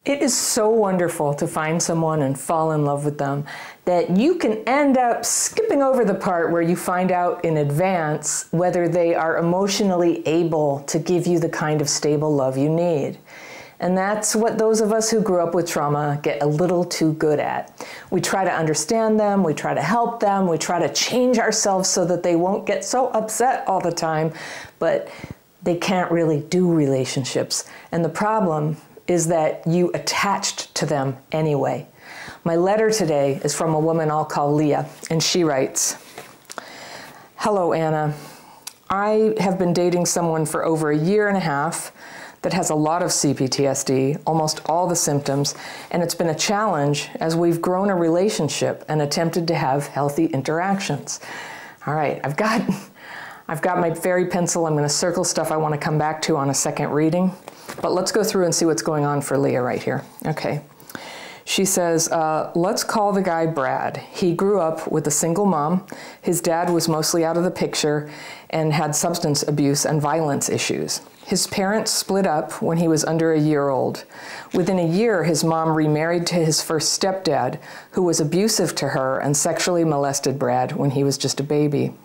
It is so wonderful to find someone and fall in love with them that you can end up skipping over the part where you find out in advance whether they are emotionally able to give you the kind of stable love you need. And that's what those of us who grew up with trauma get a little too good at. We try to understand them, we try to help them, we try to change ourselves so that they won't get so upset all the time, but they can't really do relationships. And the problem is that you attached to them anyway. My letter today is from a woman I'll call Leah, and she writes, "Hello, Anna. I have been dating someone for over a year and a half that has a lot of CPTSD, almost all the symptoms, and it's been a challenge as we've grown a relationship and attempted to have healthy interactions." All right, I've got my fairy pencil. I'm going to circle stuff I want to come back to on a second reading. But let's go through and see what's going on for Leah right here. Okay. She says, let's call the guy Brad. He grew up with a single mom. His dad was mostly out of the picture and had substance abuse and violence issues. His parents split up when he was under a year old. Within a year, his mom remarried to his first stepdad, who was abusive to her and sexually molested Brad when he was just a baby.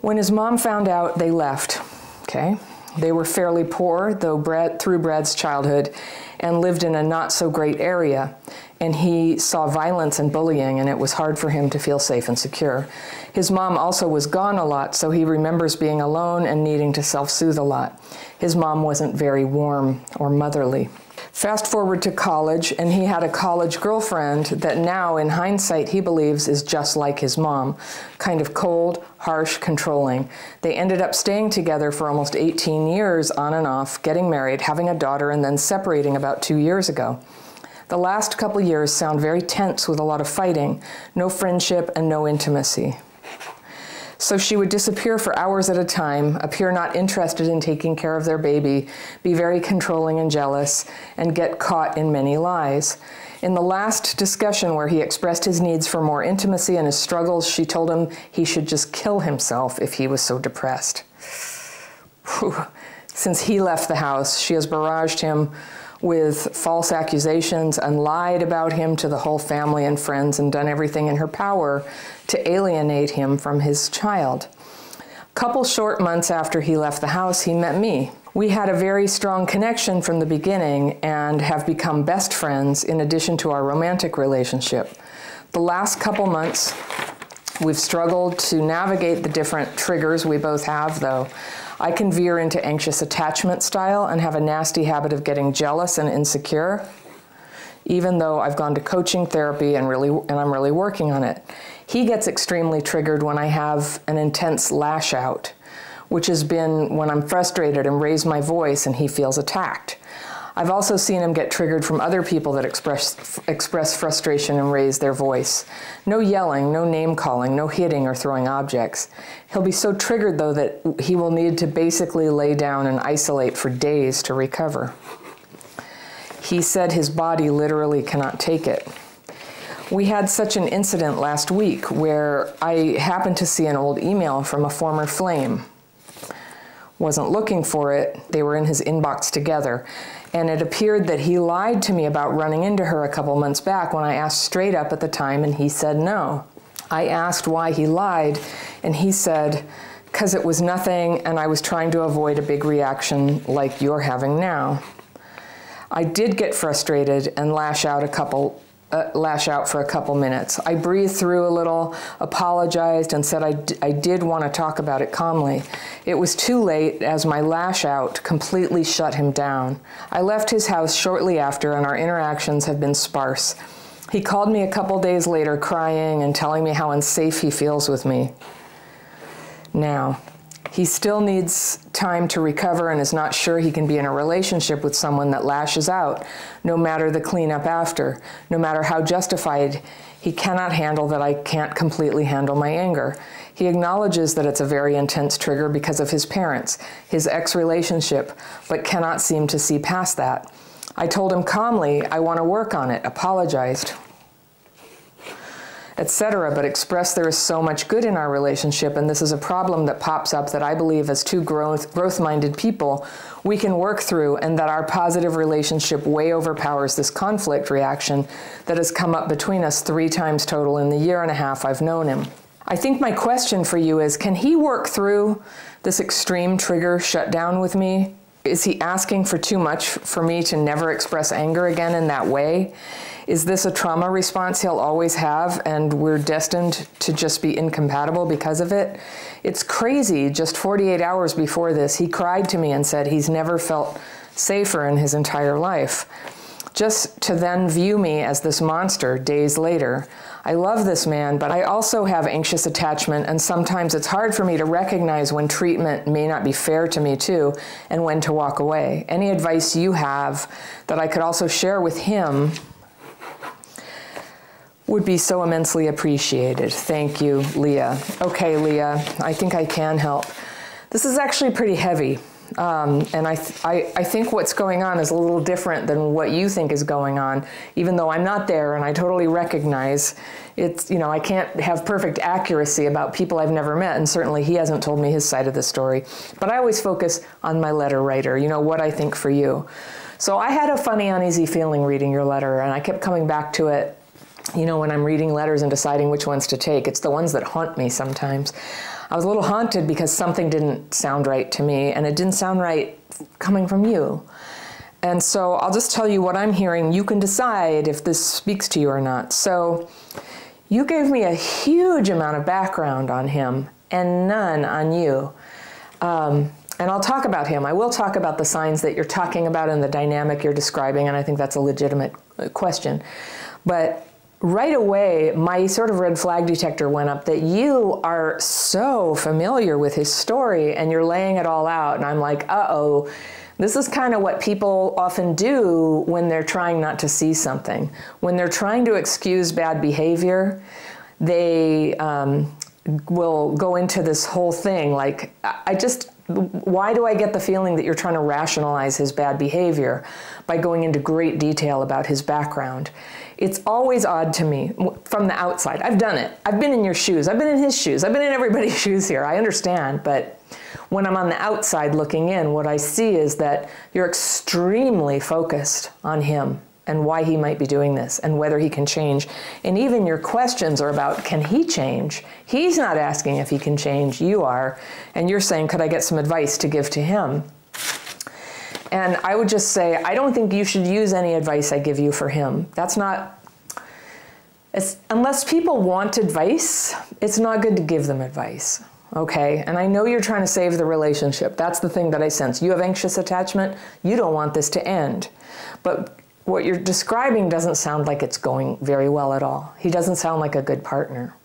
When his mom found out, they left. Okay. They were fairly poor, though through Brad's childhood, and lived in a not-so-great area. And he saw violence and bullying, and it was hard for him to feel safe and secure. His mom also was gone a lot, so he remembers being alone and needing to self-soothe a lot. His mom wasn't very warm or motherly. Fast forward to college, and he had a college girlfriend that now, in hindsight, he believes is just like his mom. Kind of cold, harsh, controlling. They ended up staying together for almost 18 years on and off, getting married, having a daughter, and then separating about 2 years ago. The last couple years sound very tense with a lot of fighting, no friendship and no intimacy. So she would disappear for hours at a time, appear not interested in taking care of their baby, be very controlling and jealous, and get caught in many lies. In the last discussion where he expressed his needs for more intimacy and his struggles, she told him he should just kill himself if he was so depressed. Whew. Since he left the house, she has barraged him with false accusations and lied about him to the whole family and friends and done everything in her power to alienate him from his child. A couple short months after he left the house, he met me. We had a very strong connection from the beginning and have become best friends in addition to our romantic relationship. The last couple months, we've struggled to navigate the different triggers we both have, though. I can veer into anxious attachment style and have a nasty habit of getting jealous and insecure, even though I've gone to coaching therapy and I'm really working on it. He gets extremely triggered when I have an intense lash out, which has been when I'm frustrated and raise my voice and he feels attacked. I've also seen him get triggered from other people that express frustration and raise their voice. No yelling, no name calling, no hitting or throwing objects. He'll be so triggered, though, that he will need to basically lay down and isolate for days to recover. He said his body literally cannot take it. We had such an incident last week where I happened to see an old email from a former flame. Wasn't looking for it. They were in his inbox together. And it appeared that he lied to me about running into her a couple months back when I asked straight up at the time, and he said no. I asked why he lied, and he said, "'Cause it was nothing, and I was trying to avoid a big reaction like you're having now." I did get frustrated and lash out for a couple minutes. I breathed through a little, apologized, and said I did want to talk about it calmly. It was too late, as my lash out completely shut him down. I left his house shortly after, and our interactions have been sparse. He called me a couple days later crying and telling me how unsafe he feels with me. Now, he still needs time to recover and is not sure he can be in a relationship with someone that lashes out, no matter the cleanup after, no matter how justified. He cannot handle that I can't completely handle my anger. He acknowledges that it's a very intense trigger because of his parents, his ex-relationship, but cannot seem to see past that. I told him calmly I want to work on it, apologized. etc., but express there is so much good in our relationship, and this is a problem that pops up that I believe as two growth-minded people we can work through, and that our positive relationship way overpowers this conflict reaction that has come up between us 3 times total in the year and a half I've known him. I think my question for you is, can he work through this extreme trigger shutdown with me? Is he asking for too much for me to never express anger again in that way? Is this a trauma response he'll always have, and we're destined to just be incompatible because of it? It's crazy. Just 48 hours before this, he cried to me and said he's never felt safer in his entire life. Just to then view me as this monster days later. I love this man, but I also have anxious attachment, and sometimes it's hard for me to recognize when treatment may not be fair to me too, and when to walk away. Any advice you have that I could also share with him would be so immensely appreciated. Thank you, Leah. Okay, Leah, I think I can help. This is actually pretty heavy. And I think what's going on is a little different than what you think is going on, even though I'm not there and I totally recognize it's, I can't have perfect accuracy about people I've never met, and certainly he hasn't told me his side of the story. But I always focus on my letter writer, what I think for you. So I had a funny, uneasy feeling reading your letter, and I kept coming back to it, when I'm reading letters and deciding which ones to take. It's the ones that haunt me sometimes. I was a little haunted because something didn't sound right to me, and it didn't sound right coming from you. And so I'll just tell you what I'm hearing. You can decide if this speaks to you or not. So you gave me a huge amount of background on him and none on you. And I'll talk about him. I will talk about the signs that you're talking about and the dynamic you're describing, and I think that's a legitimate question. But right away, my sort of red flag detector went up that you are so familiar with his story and you're laying it all out. And I'm like, uh-oh, this is kind of what people often do when they're trying not to see something. When they're trying to excuse bad behavior, they will go into this whole thing like, why do I get the feeling that you're trying to rationalize his bad behavior by going into great detail about his background? It's always odd to me from the outside. I've done it. I've been in your shoes. I've been in his shoes. I've been in everybody's shoes here. I understand. But when I'm on the outside looking in, what I see is that you're extremely focused on him and why he might be doing this and whether he can change. And even your questions are about, can he change? He's not asking if he can change. You are. And you're saying, could I get some advice to give to him? And I would just say, I don't think you should use any advice I give you for him. That's not, unless people want advice, it's not good to give them advice, okay? And I know you're trying to save the relationship. That's the thing that I sense. You have anxious attachment. You don't want this to end. But what you're describing doesn't sound like it's going very well at all. He doesn't sound like a good partner.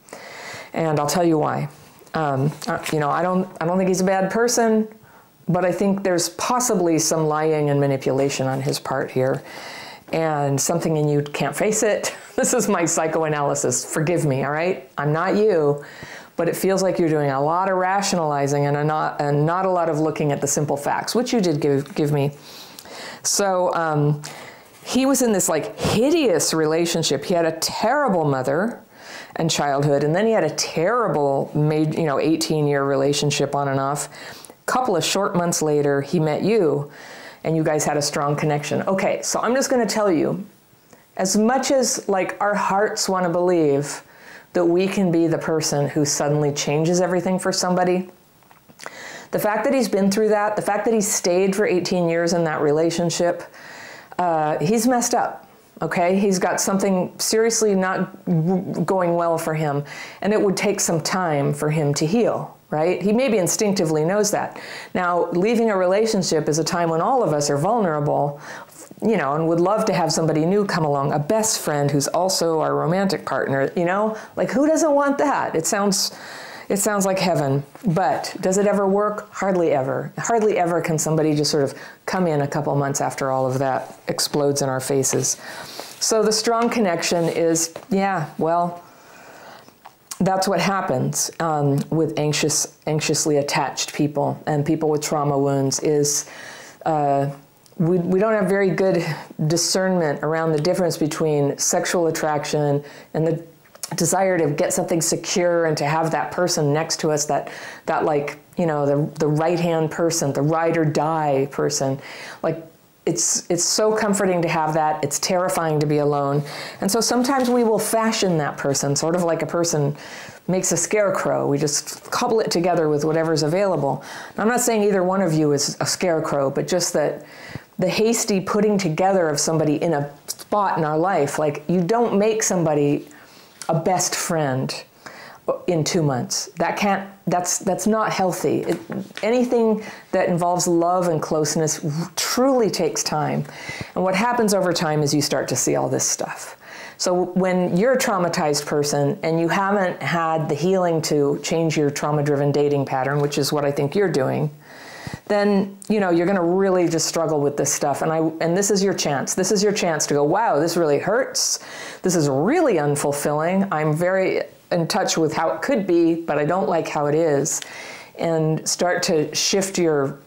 And I'll tell you why. I don't think he's a bad person. But I think there's possibly some lying and manipulation on his part here, and something in you can't face it. This is my psychoanalysis. Forgive me, all right? I'm not you, but it feels like you're doing a lot of rationalizing and not a lot of looking at the simple facts, which you did give me. So he was in this hideous relationship. He had a terrible mother and childhood, and then he had a terrible 18-year relationship on and off. Couple of short months later, he met you, and you guys had a strong connection. Okay, so I'm just going to tell you, as much as our hearts want to believe that we can be the person who suddenly changes everything for somebody, the fact that he's been through that, the fact that he stayed for 18 years in that relationship, he's messed up. Okay, he's got something seriously not going well for him, and it would take some time for him to heal. Right? He maybe instinctively knows that. Now, leaving a relationship is a time when all of us are vulnerable, and would love to have somebody new come along, a best friend who's also our romantic partner, who doesn't want that? It sounds like heaven, but does it ever work? Hardly ever. Hardly ever can somebody just sort of come in a couple months after all of that explodes in our faces. So the strong connection is, that's what happens with anxiously attached people and people with trauma wounds is we don't have very good discernment around the difference between sexual attraction and desire to get something secure and to have that person next to us, that like, you know, the right-hand person, the ride or die person. Like, it's so comforting to have that. It's terrifying to be alone. And so sometimes we will fashion that person, sort of like a person makes a scarecrow. We just cobble it together with whatever's available. I'm not saying either one of you is a scarecrow, but just that the hasty putting together of somebody in a spot in our life, like, you don't make somebody a best friend in 2 months. That's not healthy. Anything that involves love and closeness truly takes time. And what happens over time is you start to see all this stuff. So when you're a traumatized person and you haven't had the healing to change your trauma-driven dating pattern, which is what I think you're doing, then, you know, you're going to really just struggle with this stuff. And this is your chance. This is your chance to go, wow, this really hurts. This is really unfulfilling. I'm very in touch with how it could be, but I don't like how it is. And start to shift your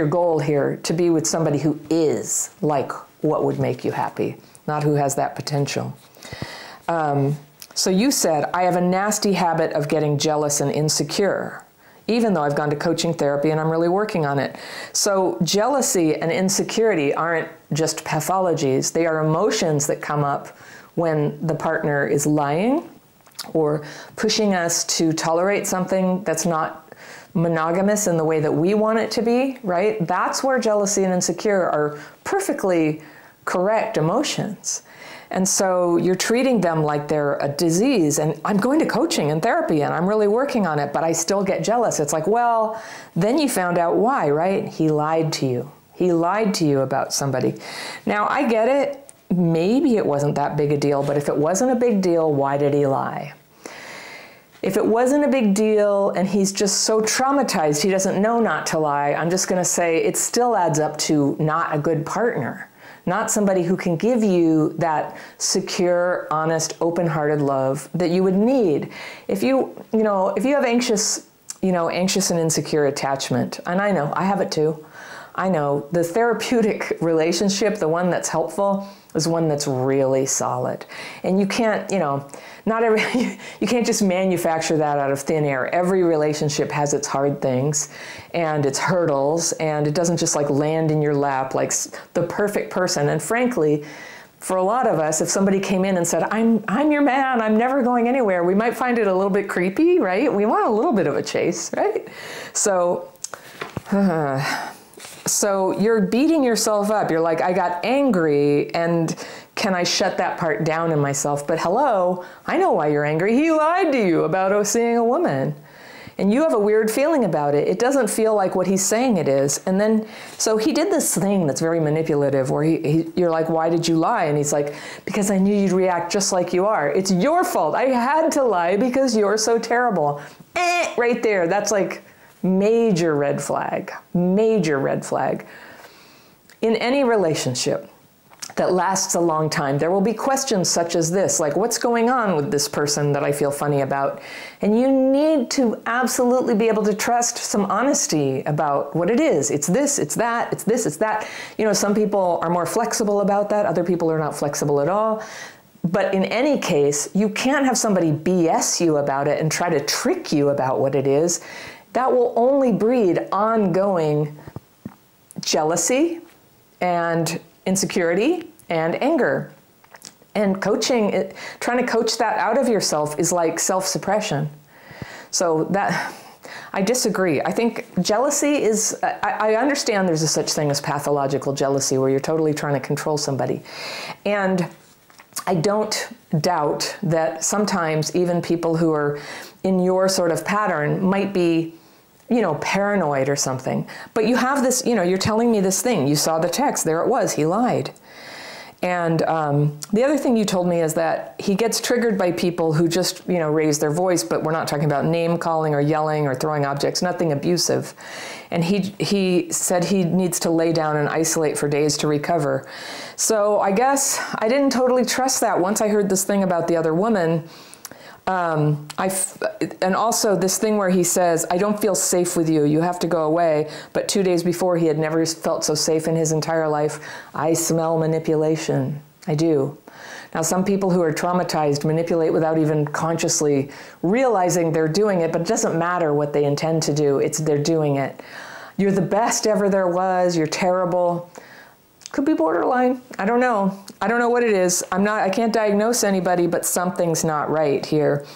goal here to be with somebody who is like what would make you happy, not who has that potential. So you said, I have a nasty habit of getting jealous and insecure, even though I've gone to coaching therapy and I'm really working on it. So jealousy and insecurity aren't just pathologies. They are emotions that come up when the partner is lying or pushing us to tolerate something that's not monogamous in the way that we want it to be, right? That's where jealousy and insecure are perfectly correct emotions. And so you're treating them like they're a disease, and I'm going to coaching and therapy and I'm really working on it, but I still get jealous. It's like, well, then you found out why, right? He lied to you. He lied to you about somebody. Now, I get it. Maybe it wasn't that big a deal, but if it wasn't a big deal, why did he lie? If it wasn't a big deal and he's just so traumatized he doesn't know not to lie, I'm just going to say it still adds up to not a good partner. Not somebody who can give you that secure, honest, open-hearted love that you would need. If you have anxious and insecure attachment, and I know, I have it too. I know the therapeutic relationship, the one that's helpful, is one that's really solid. And you can't, you can't just manufacture that out of thin air. Every relationship has its hard things and its hurdles, and it doesn't just like land in your lap like the perfect person. And frankly, for a lot of us, if somebody came in and said, I'm your man, I'm never going anywhere, we might find it a little bit creepy, right? We want a little bit of a chase, right? So you're beating yourself up. You're like, I got angry, and can I shut that part down in myself? But hello, I know why you're angry. He lied to you about seeing a woman. And you have a weird feeling about it. It doesn't feel like what he's saying it is. And then, so he did this thing that's very manipulative where you're like, why did you lie? And he's like, because I knew you'd react just like you are. It's your fault. I had to lie because you're so terrible. Right there. That's like major red flag. Major red flag. In any relationship that lasts a long time, there will be questions such as this, like, what's going on with this person that I feel funny about? And you need to absolutely be able to trust some honesty about what it is. It's this, it's that, it's this, it's that. You know, some people are more flexible about that. Other people are not flexible at all. But in any case, you can't have somebody BS you about it and try to trick you about what it is. That will only breed ongoing jealousy and insecurity and anger. And coaching, trying to coach that out of yourself is like self-suppression. So that, I disagree. I think jealousy is, I understand there's a such thing as pathological jealousy where you're totally trying to control somebody. And I don't doubt that sometimes even people who are in your sort of pattern might be, paranoid or something. But you have this, you're telling me this thing. You saw the text. There it was. He lied. And the other thing you told me is that he gets triggered by people who just, raise their voice, but we're not talking about name calling or yelling or throwing objects, nothing abusive. And he said he needs to lay down and isolate for days to recover. So I guess I didn't totally trust that once I heard this thing about the other woman. And also this thing where he says, I don't feel safe with you. You have to go away. But 2 days before, he had never felt so safe in his entire life. I smell manipulation. I do. Now, some people who are traumatized manipulate without even consciously realizing they're doing it, but it doesn't matter what they intend to do. They're doing it. You're the best ever there was. You're terrible. Could be borderline. I don't know. I don't know what it is. I can't diagnose anybody, but something's not right here.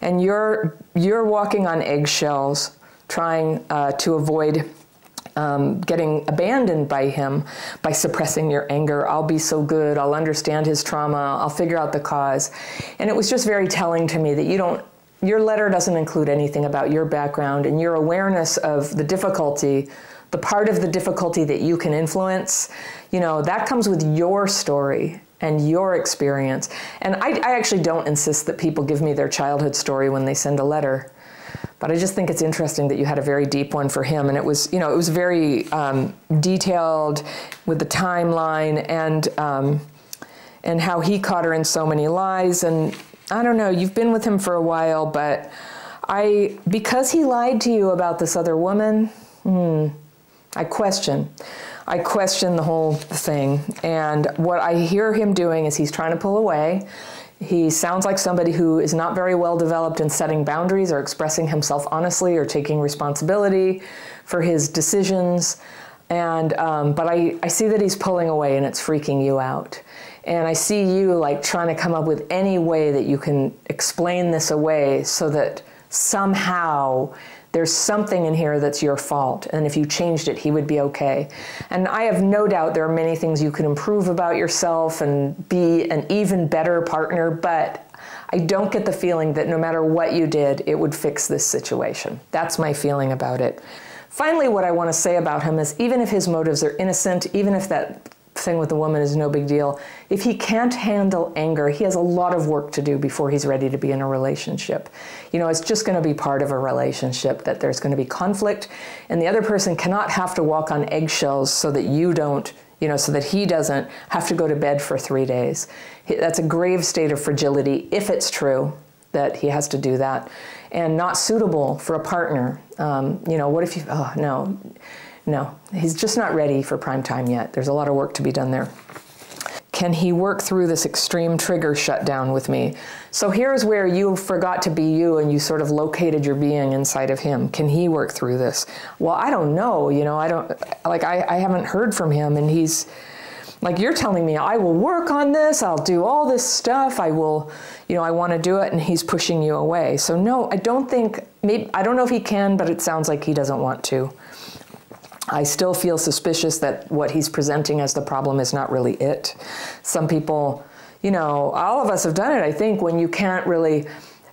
And you're walking on eggshells, trying to avoid getting abandoned by him by suppressing your anger. I'll be so good. I'll understand his trauma. I'll figure out the cause. And it was just very telling to me that your letter doesn't include anything about your background, and your awareness of the difficulty, the part of the difficulty that you can influence, that comes with your story and your experience. And I actually don't insist that people give me their childhood story when they send a letter. But I just think it's interesting that you had a very deep one for him, and it was very detailed with the timeline and how he caught her in so many lies. And I don't know, you've been with him for a while, but because he lied to you about this other woman, I question the whole thing. And what I hear him doing is he's trying to pull away. He sounds like somebody who is not very well developed in setting boundaries or expressing himself honestly or taking responsibility for his decisions. And but I see that he's pulling away, and it's freaking you out. And I see you like trying to come up with any way that you can explain this away so that somehow there's something in here that's your fault, and if you changed it, he would be okay. And I have no doubt there are many things you could improve about yourself and be an even better partner, but I don't get the feeling that no matter what you did, it would fix this situation. That's my feeling about it. Finally, what I want to say about him is even if his motives are innocent, even if that thing with the woman is no big deal, if he can't handle anger, he has a lot of work to do before he's ready to be in a relationship. It's just going to be part of a relationship that there's going to be conflict, and the other person cannot have to walk on eggshells so that you don't, so that he doesn't have to go to bed for 3 days. That's a grave state of fragility, if it's true that he has to do that, and not suitable for a partner. What if you, no, he's just not ready for prime time yet. There's a lot of work to be done there. Can he work through this extreme trigger shutdown with me? So here's where you forgot to be you and you sort of located your being inside of him. Can he work through this? Well, I don't know, I haven't heard from him, and he's, like, you're telling me, I will work on this, I'll do all this stuff, I will, I want to do it, and he's pushing you away. So no, I don't know if he can, but it sounds like he doesn't want to. I still feel suspicious that what he's presenting as the problem is not really it. Some people, all of us have done it, I think, when you can't really,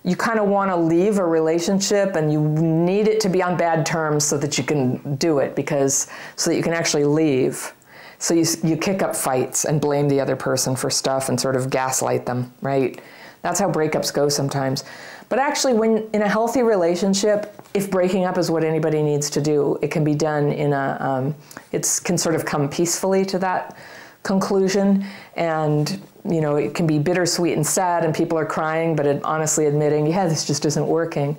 you kind of want to leave a relationship and you need it to be on bad terms so that you can do it, so that you can actually leave. So you kick up fights and blame the other person for stuff and sort of gaslight them, right? That's how breakups go sometimes. But actually, when in a healthy relationship, if breaking up is what anybody needs to do, it can be done in it can sort of come peacefully to that conclusion. And, it can be bittersweet and sad and people are crying, but honestly admitting, yeah, this just isn't working.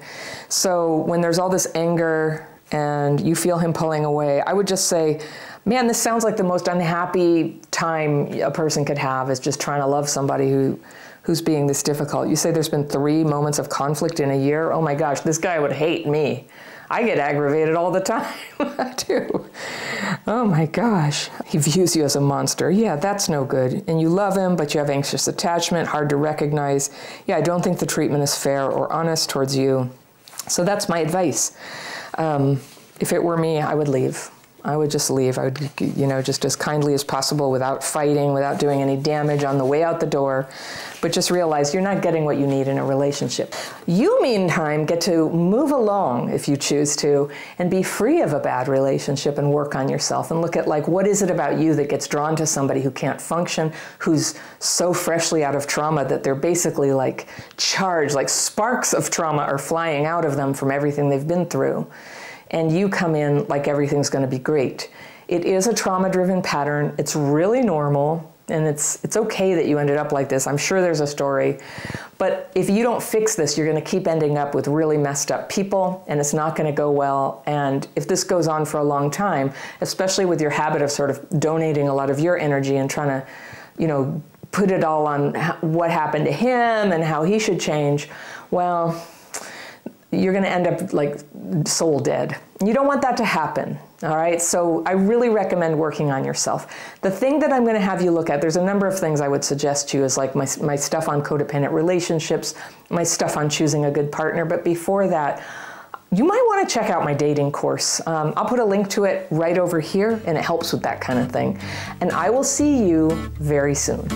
So when there's all this anger and you feel him pulling away, I would just say, man, this sounds like the most unhappy time a person could have, is just trying to love somebody who's being this difficult. You say there's been 3 moments of conflict in a year. Oh my gosh, this guy would hate me. I get aggravated all the time, too. Oh my gosh. He views you as a monster. Yeah, that's no good. And you love him, but you have anxious attachment, hard to recognize. Yeah, I don't think the treatment is fair or honest towards you. So that's my advice. If it were me, I would leave. I would just leave. I would, just as kindly as possible, without fighting, without doing any damage on the way out the door, but just realize you're not getting what you need in a relationship. You, meantime, get to move along, if you choose to, and be free of a bad relationship and work on yourself and look at, like, what is it about you that gets drawn to somebody who can't function, who's so freshly out of trauma that they're basically like charged, like sparks of trauma are flying out of them from everything they've been through. And you come in like everything's going to be great. It is a trauma-driven pattern. It's really normal, and it's okay that you ended up like this. I'm sure there's a story. But if you don't fix this, you're going to keep ending up with really messed up people, and it's not going to go well. And if this goes on for a long time, especially with your habit of sort of donating a lot of your energy and trying to, put it all on what happened to him and how he should change, well, you're going to end up like soul dead. You don't want that to happen, all right? So I really recommend working on yourself. The thing that I'm going to have you look at, there's a number of things I would suggest to you, is like my stuff on codependent relationships, my stuff on choosing a good partner. But before that, you might want to check out my dating course. I'll put a link to it right over here, and it helps with that kind of thing. And I will see you very soon.